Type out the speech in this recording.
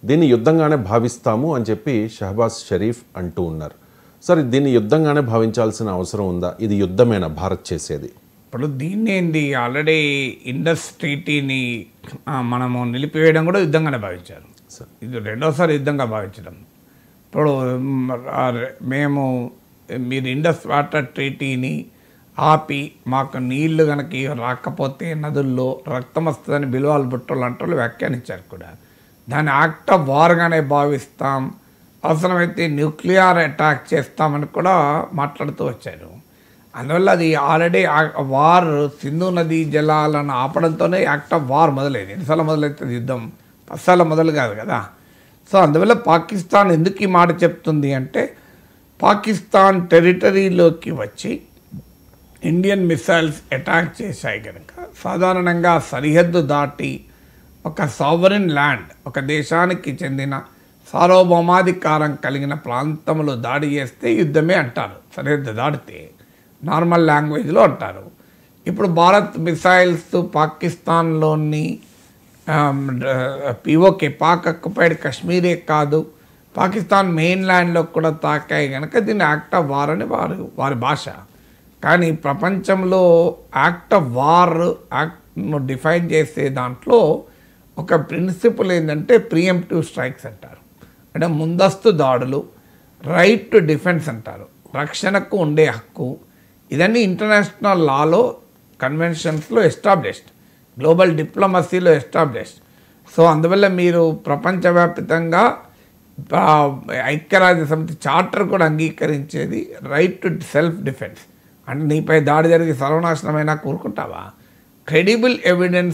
దీన్ని యుద్ధంగానే భావిస్తాము అని చెప్పి షహబాజ్ షరీఫ్ అంటూ ఉన్నారు. సార్, దీన్ని యుద్ధంగానే భావించాల్సిన అవసరం ఉందా? ఇది యుద్ధమేనా భారత్ చేసేది? ఇప్పుడు దీన్ని ఏంది, ఆల్రెడీ ఇండస్ ట్రీటీని మనము నిలిపివేయడం కూడా యుద్ధంగానే భావించారు. ఇది రెండోసారి యుద్ధంగా భావించడం. ఇప్పుడు మేము మీరు ఇండస్ వాటర్ ట్రీటీని ఆపి మాకు నీళ్లు కనుక రాకపోతే నదుల్లో రక్తం వస్తుందని బిలువాలు బుట్టలు అంటూ వ్యాఖ్యానించారు కూడా. దాన్ని యాక్ట్ ఆఫ్ వార్గానే భావిస్తాం, అవసరమైతే న్యూక్లియర్ అటాక్ చేస్తామని కూడా మాట్లాడుతూ వచ్చారు. అందువల్ల అది ఆల్రెడీ వార్ సింధు నదీ జలాలను ఆపడంతోనే యాక్ట్ ఆఫ్ వార్ మొదలైంది. ఎన్నిసార్లు మొదలవుతుంది యుద్ధం? 10 సార్లు మొదలు కాదు కదా. సో అందువల్ల పాకిస్తాన్ ఎందుకు ఈ మాట చెప్తుంది అంటే, పాకిస్తాన్ టెరిటరీలోకి వచ్చి ఇండియన్ మిసైల్స్ అటాక్ చేశాయి కనుక సాధారణంగా సరిహద్దు దాటి ఒక సావరిన్ ల్యాండ్, ఒక దేశానికి చెందిన సార్వభౌమాధికారం కలిగిన ప్రాంతంలో దాడి చేస్తే యుద్ధమే అంటారు. సరిహద్దు దాటితే నార్మల్ లాంగ్వేజ్లో అంటారు. ఇప్పుడు భారత్ మిసైల్స్ పాకిస్తాన్లోని పిఓకే పాక్ ఆక్యుపైడ్ కశ్మీరే కాదు, పాకిస్తాన్ మెయిన్ ల్యాండ్లో కూడా తాకాయి కనుక దీన్ని యాక్ట్ ఆఫ్ వార్ అని వారి భాష. కానీ ప్రపంచంలో యాక్ట్ ఆఫ్ వార్ యాక్ట్ను డిఫైన్ చేసే దాంట్లో ఒక ప్రిన్సిపల్ ఏంటంటే ప్రియంప్టివ్ స్ట్రైక్స్ అంటారు. అంటే ముందస్తు దాడులు, రైట్ టు డిఫెన్స్ అంటారు, రక్షణకు ఉండే హక్కు. ఇదన్నీ ఇంటర్నేషనల్ లాలో, కన్వెన్షన్స్లో ఎస్టాబ్లిష్డ్, గ్లోబల్ డిప్లొమసీలో ఎస్టాబ్లిష్డ్. సో అందువల్ల మీరు ప్రపంచవ్యాప్తంగా ఐక్యరాజ్య సమితి చార్టర్ కూడా అంగీకరించేది రైట్ టు సెల్ఫ్ డిఫెన్స్. అంటే నీపై దాడి జరిగి సర్వనాశనమైనా కోరుకుంటావా? Credible evidence